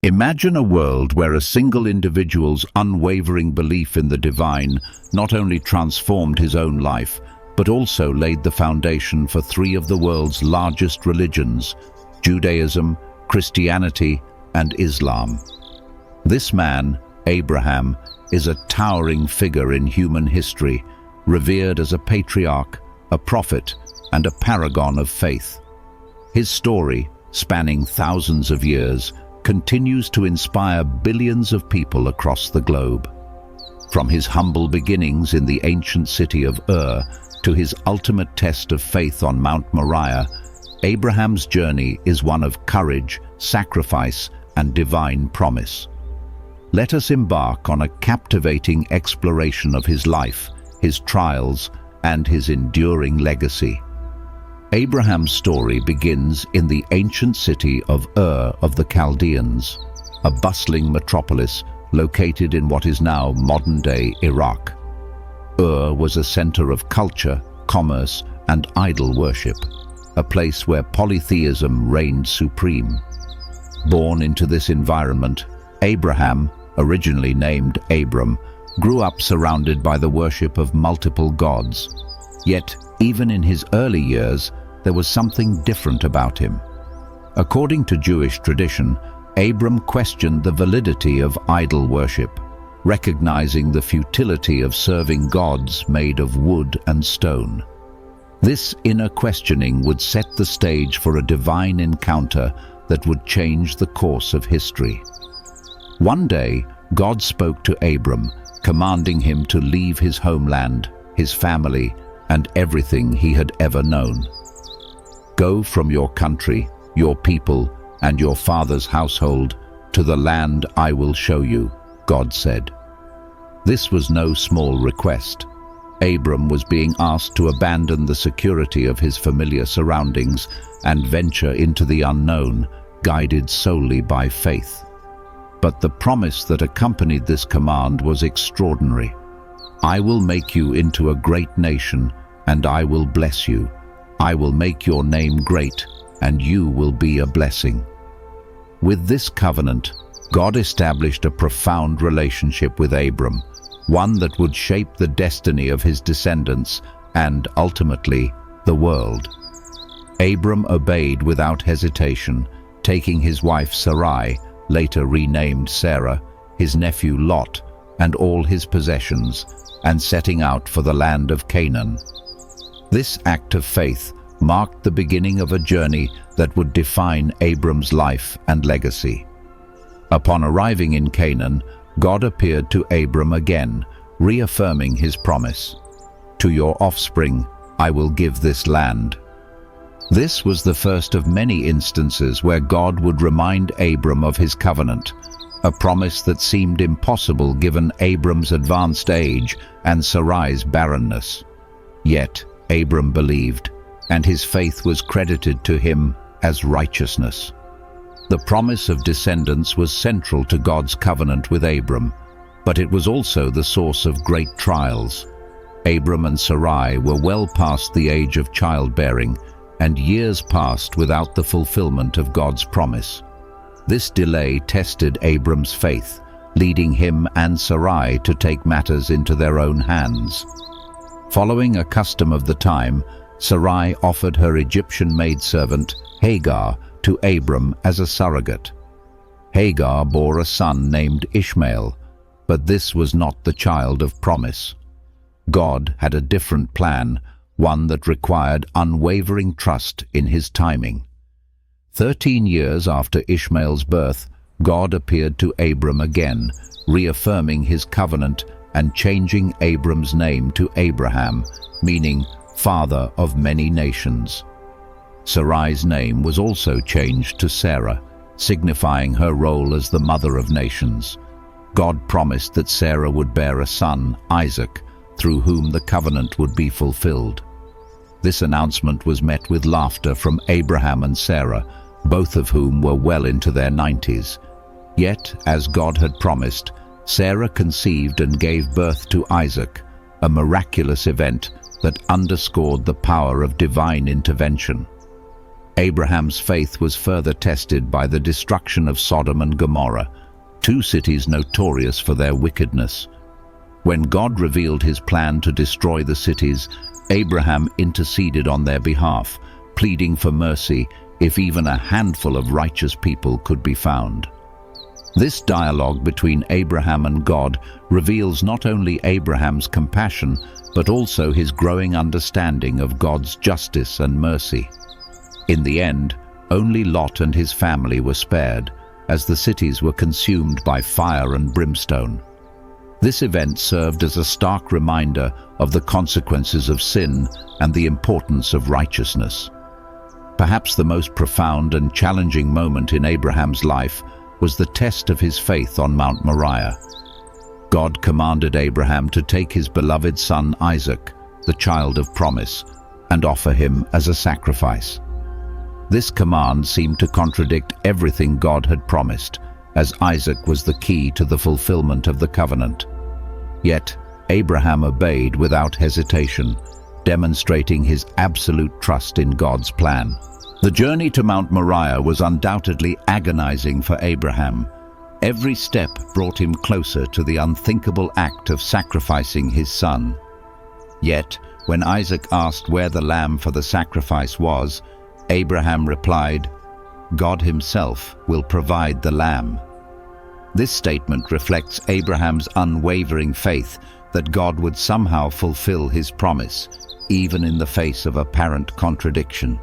Imagine a world where a single individual's unwavering belief in the divine not only transformed his own life, but also laid the foundation for three of the world's largest religions: Judaism, Christianity, and Islam. This man, Abraham, is a towering figure in human history, revered as a patriarch, a prophet, and a paragon of faith. His story, spanning thousands of years, continues to inspire billions of people across the globe. From his humble beginnings in the ancient city of Ur to his ultimate test of faith on Mount Moriah, Abraham's journey is one of courage, sacrifice, and divine promise. Let us embark on a captivating exploration of his life, his trials, and his enduring legacy. Abraham's story begins in the ancient city of Ur of the Chaldeans, a bustling metropolis located in what is now modern-day Iraq. Ur was a center of culture, commerce, and idol worship, a place where polytheism reigned supreme. Born into this environment, Abraham, originally named Abram, grew up surrounded by the worship of multiple gods. Yet, even in his early years, there was something different about him. According to Jewish tradition, Abram questioned the validity of idol worship, recognizing the futility of serving gods made of wood and stone. This inner questioning would set the stage for a divine encounter that would change the course of history. One day, God spoke to Abram, commanding him to leave his homeland, his family, and everything he had ever known. "Go from your country, your people, and your father's household to the land I will show you," God said. This was no small request. Abram was being asked to abandon the security of his familiar surroundings and venture into the unknown, guided solely by faith. But the promise that accompanied this command was extraordinary. "I will make you into a great nation, and I will bless you. I will make your name great, and you will be a blessing." With this covenant, God established a profound relationship with Abram, one that would shape the destiny of his descendants and, ultimately, the world. Abram obeyed without hesitation, taking his wife Sarai, later renamed Sarah, his nephew Lot, and all his possessions, and setting out for the land of Canaan. This act of faith marked the beginning of a journey that would define Abram's life and legacy. Upon arriving in Canaan, God appeared to Abram again, reaffirming his promise. "To your offspring I will give this land." This was the first of many instances where God would remind Abram of his covenant, a promise that seemed impossible given Abram's advanced age and Sarai's barrenness. Yet, Abram believed, and his faith was credited to him as righteousness. The promise of descendants was central to God's covenant with Abram, but it was also the source of great trials. Abram and Sarai were well past the age of childbearing, and years passed without the fulfillment of God's promise. This delay tested Abram's faith, leading him and Sarai to take matters into their own hands. Following a custom of the time, Sarai offered her Egyptian maidservant, Hagar, to Abram as a surrogate. Hagar bore a son named Ishmael, but this was not the child of promise. God had a different plan, one that required unwavering trust in his timing. 13 years after Ishmael's birth, God appeared to Abram again, reaffirming his covenant and changing Abram's name to Abraham, meaning father of many nations. Sarai's name was also changed to Sarah, signifying her role as the mother of nations. God promised that Sarah would bear a son, Isaac, through whom the covenant would be fulfilled. This announcement was met with laughter from Abraham and Sarah, both of whom were well into their 90s. Yet, as God had promised, Sarah conceived and gave birth to Isaac, a miraculous event that underscored the power of divine intervention. Abraham's faith was further tested by the destruction of Sodom and Gomorrah, two cities notorious for their wickedness. When God revealed his plan to destroy the cities, Abraham interceded on their behalf, pleading for mercy if even a handful of righteous people could be found. This dialogue between Abraham and God reveals not only Abraham's compassion, but also his growing understanding of God's justice and mercy. In the end, only Lot and his family were spared, as the cities were consumed by fire and brimstone. This event served as a stark reminder of the consequences of sin and the importance of righteousness. Perhaps the most profound and challenging moment in Abraham's life was the test of his faith on Mount Moriah. God commanded Abraham to take his beloved son Isaac, the child of promise, and offer him as a sacrifice. This command seemed to contradict everything God had promised, as Isaac was the key to the fulfillment of the covenant. Yet, Abraham obeyed without hesitation, demonstrating his absolute trust in God's plan. The journey to Mount Moriah was undoubtedly agonizing for Abraham. Every step brought him closer to the unthinkable act of sacrificing his son. Yet, when Isaac asked where the lamb for the sacrifice was, Abraham replied, "God himself will provide the lamb." This statement reflects Abraham's unwavering faith that God would somehow fulfill his promise, even in the face of apparent contradiction.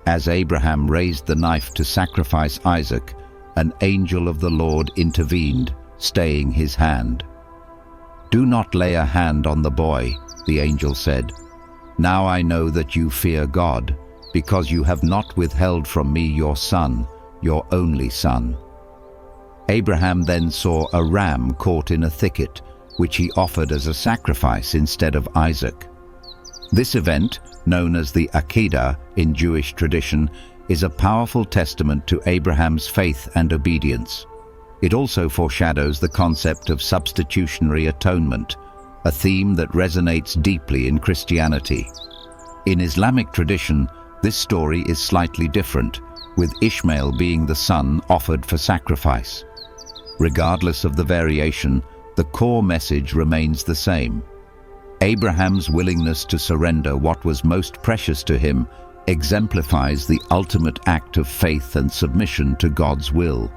As Abraham raised the knife to sacrifice Isaac, an angel of the Lord intervened, staying his hand. "Do not lay a hand on the boy," the angel said. "Now I know that you fear God, because you have not withheld from me your son, your only son." Abraham then saw a ram caught in a thicket, which he offered as a sacrifice instead of Isaac. This event, known as the Akedah in Jewish tradition, is a powerful testament to Abraham's faith and obedience. It also foreshadows the concept of substitutionary atonement, a theme that resonates deeply in Christianity. In Islamic tradition, this story is slightly different, with Ishmael being the son offered for sacrifice. Regardless of the variation, the core message remains the same. Abraham's willingness to surrender what was most precious to him exemplifies the ultimate act of faith and submission to God's will.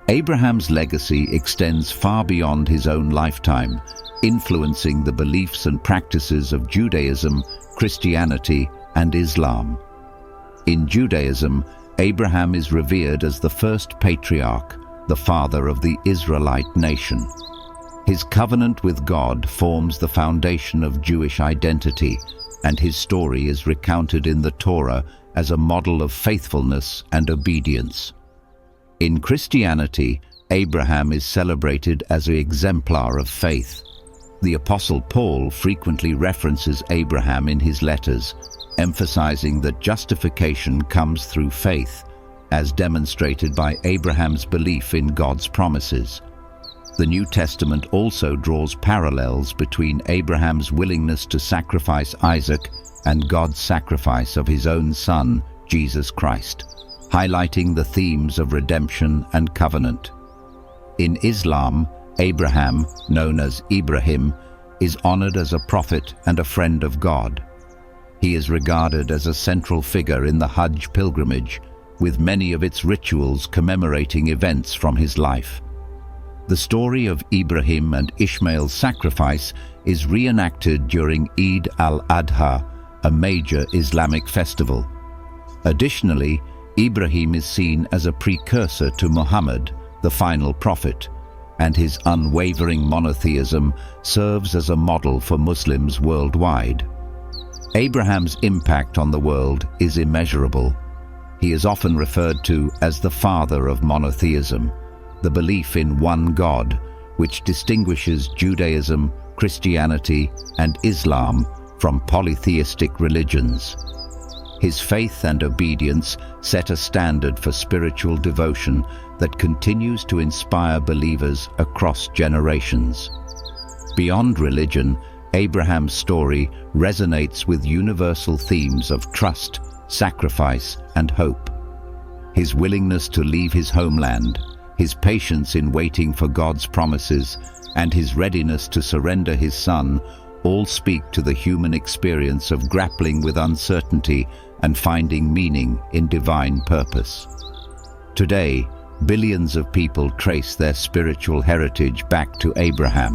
Abraham's legacy extends far beyond his own lifetime, influencing the beliefs and practices of Judaism, Christianity, and Islam. In Judaism, Abraham is revered as the first patriarch, the father of the Israelite nation. His covenant with God forms the foundation of Jewish identity, and his story is recounted in the Torah as a model of faithfulness and obedience. In Christianity, Abraham is celebrated as an exemplar of faith. The Apostle Paul frequently references Abraham in his letters, emphasizing that justification comes through faith, as demonstrated by Abraham's belief in God's promises. The New Testament also draws parallels between Abraham's willingness to sacrifice Isaac and God's sacrifice of his own son, Jesus Christ, highlighting the themes of redemption and covenant. In Islam, Abraham, known as Ibrahim, is honored as a prophet and a friend of God. He is regarded as a central figure in the Hajj pilgrimage, with many of its rituals commemorating events from his life. The story of Ibrahim and Ishmael's sacrifice is reenacted during Eid al-Adha, a major Islamic festival. Additionally, Ibrahim is seen as a precursor to Muhammad, the final prophet, and his unwavering monotheism serves as a model for Muslims worldwide. Abraham's impact on the world is immeasurable. He is often referred to as the father of monotheism, the belief in one God, which distinguishes Judaism, Christianity, and Islam from polytheistic religions. His faith and obedience set a standard for spiritual devotion that continues to inspire believers across generations. Beyond religion, Abraham's story resonates with universal themes of trust, sacrifice, and hope. His willingness to leave his homeland, his patience in waiting for God's promises, and his readiness to surrender his son all speak to the human experience of grappling with uncertainty and finding meaning in divine purpose. Today, billions of people trace their spiritual heritage back to Abraham.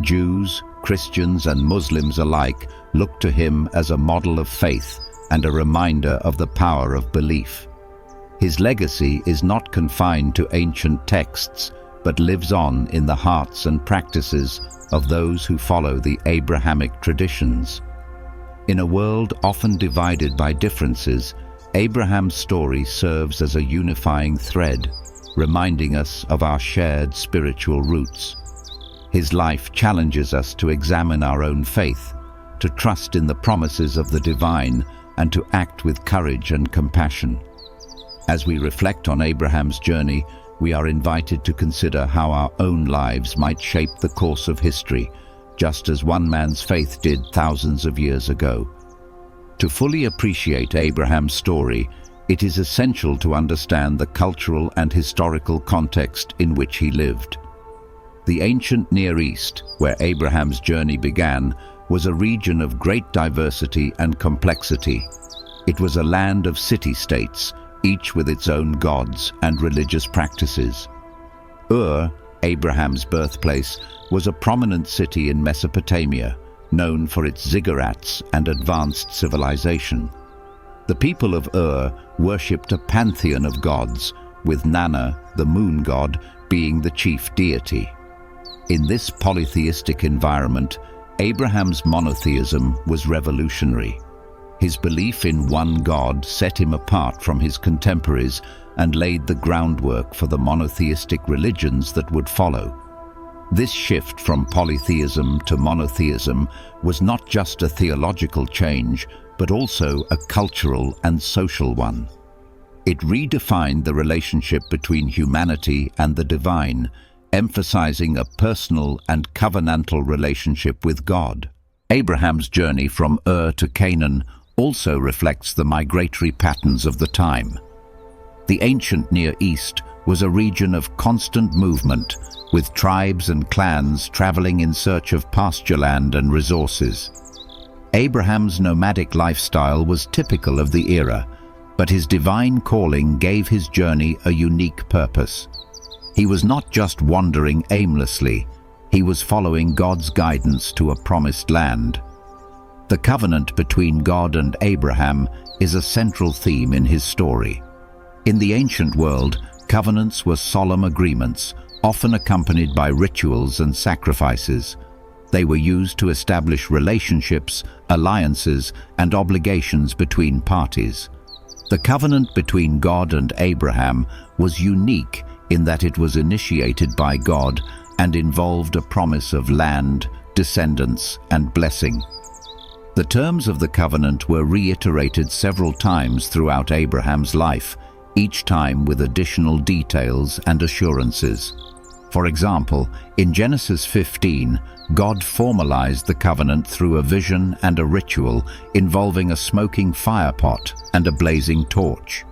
Jews, Christians, and Muslims alike look to him as a model of faith and a reminder of the power of belief. His legacy is not confined to ancient texts, but lives on in the hearts and practices of those who follow the Abrahamic traditions. In a world often divided by differences, Abraham's story serves as a unifying thread, reminding us of our shared spiritual roots. His life challenges us to examine our own faith, to trust in the promises of the divine, and to act with courage and compassion. As we reflect on Abraham's journey, we are invited to consider how our own lives might shape the course of history, just as one man's faith did thousands of years ago. To fully appreciate Abraham's story, it is essential to understand the cultural and historical context in which he lived. The ancient Near East, where Abraham's journey began, was a region of great diversity and complexity. It was a land of city-states, each with its own gods and religious practices. Ur, Abraham's birthplace, was a prominent city in Mesopotamia, known for its ziggurats and advanced civilization. The people of Ur worshipped a pantheon of gods, with Nana, the moon god, being the chief deity. In this polytheistic environment, Abraham's monotheism was revolutionary. His belief in one God set him apart from his contemporaries and laid the groundwork for the monotheistic religions that would follow. This shift from polytheism to monotheism was not just a theological change, but also a cultural and social one. It redefined the relationship between humanity and the divine, emphasizing a personal and covenantal relationship with God. Abraham's journey from Ur to Canaan also reflects the migratory patterns of the time. The ancient Near East was a region of constant movement, with tribes and clans traveling in search of pasture land and resources. Abraham's nomadic lifestyle was typical of the era, but his divine calling gave his journey a unique purpose. He was not just wandering aimlessly, he was following God's guidance to a promised land. The covenant between God and Abraham is a central theme in his story. In the ancient world, covenants were solemn agreements, often accompanied by rituals and sacrifices. They were used to establish relationships, alliances, and obligations between parties. The covenant between God and Abraham was unique in that it was initiated by God and involved a promise of land, descendants, and blessing. The terms of the covenant were reiterated several times throughout Abraham's life, each time with additional details and assurances. For example, in Genesis 15, God formalized the covenant through a vision and a ritual involving a smoking firepot and a blazing torch.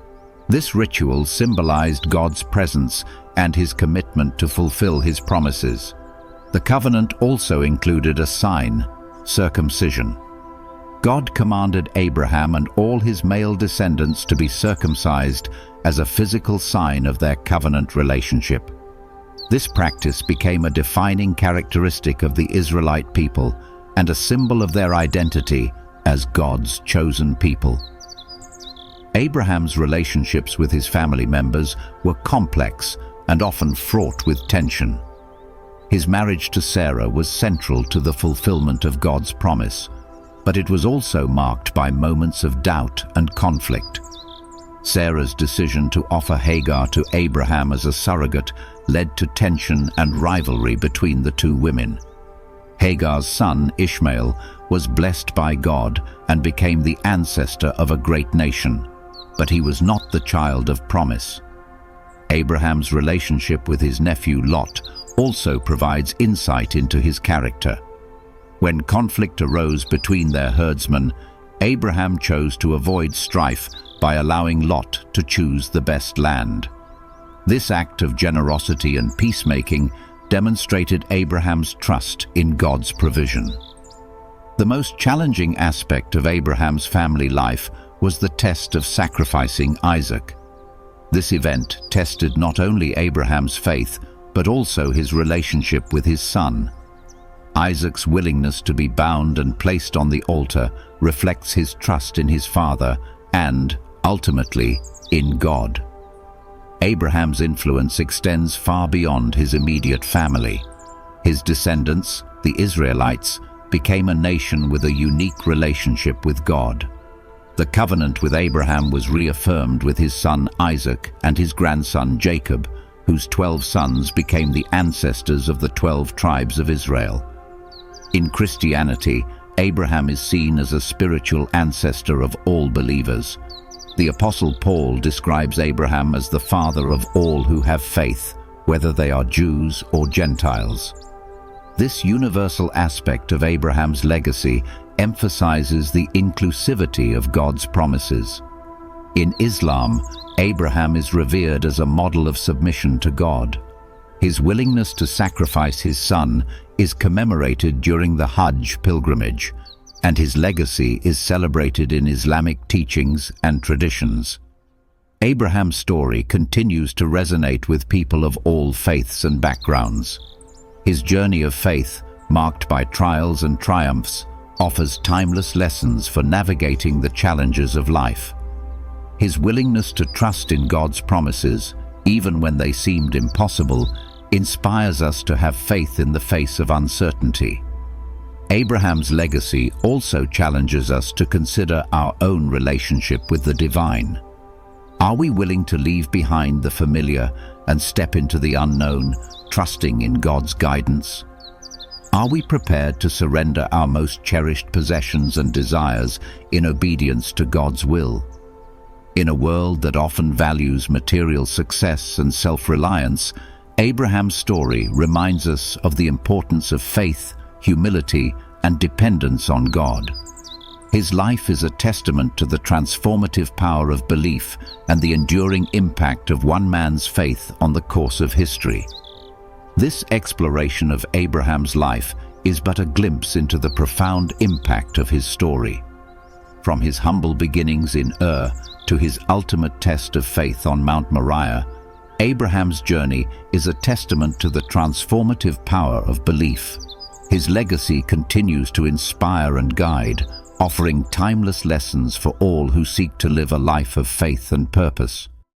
This ritual symbolized God's presence and his commitment to fulfill his promises. The covenant also included a sign, circumcision. God commanded Abraham and all his male descendants to be circumcised as a physical sign of their covenant relationship. This practice became a defining characteristic of the Israelite people and a symbol of their identity as God's chosen people. Abraham's relationships with his family members were complex and often fraught with tension. His marriage to Sarah was central to the fulfillment of God's promise, but it was also marked by moments of doubt and conflict. Sarah's decision to offer Hagar to Abraham as a surrogate led to tension and rivalry between the two women. Hagar's son, Ishmael, was blessed by God and became the ancestor of a great nation, but he was not the child of promise. Abraham's relationship with his nephew Lot also provides insight into his character. When conflict arose between their herdsmen, Abraham chose to avoid strife by allowing Lot to choose the best land. This act of generosity and peacemaking demonstrated Abraham's trust in God's provision. The most challenging aspect of Abraham's family life was the test of sacrificing Isaac. This event tested not only Abraham's faith, but also his relationship with his son. Isaac's willingness to be bound and placed on the altar reflects his trust in his father and, ultimately, in God. Abraham's influence extends far beyond his immediate family. His descendants, the Israelites, became a nation with a unique relationship with God. The covenant with Abraham was reaffirmed with his son Isaac and his grandson Jacob, whose 12 sons became the ancestors of the 12 tribes of Israel. In Christianity, Abraham is seen as a spiritual ancestor of all believers. The Apostle Paul describes Abraham as the father of all who have faith, whether they are Jews or Gentiles. This universal aspect of Abraham's legacy emphasizes the inclusivity of God's promises. In Islam, Abraham is revered as a model of submission to God. His willingness to sacrifice his son is commemorated during the Hajj pilgrimage, and his legacy is celebrated in Islamic teachings and traditions. Abraham's story continues to resonate with people of all faiths and backgrounds. His journey of faith, marked by trials and triumphs, offers timeless lessons for navigating the challenges of life. His willingness to trust in God's promises, even when they seemed impossible, inspires us to have faith in the face of uncertainty. Abraham's legacy also challenges us to consider our own relationship with the divine. Are we willing to leave behind the familiar and step into the unknown, trusting in God's guidance? Are we prepared to surrender our most cherished possessions and desires in obedience to God's will? In a world that often values material success and self-reliance, Abraham's story reminds us of the importance of faith, humility, and dependence on God. His life is a testament to the transformative power of belief and the enduring impact of one man's faith on the course of history. This exploration of Abraham's life is but a glimpse into the profound impact of his story. From his humble beginnings in Ur to his ultimate test of faith on Mount Moriah, Abraham's journey is a testament to the transformative power of belief. His legacy continues to inspire and guide, offering timeless lessons for all who seek to live a life of faith and purpose.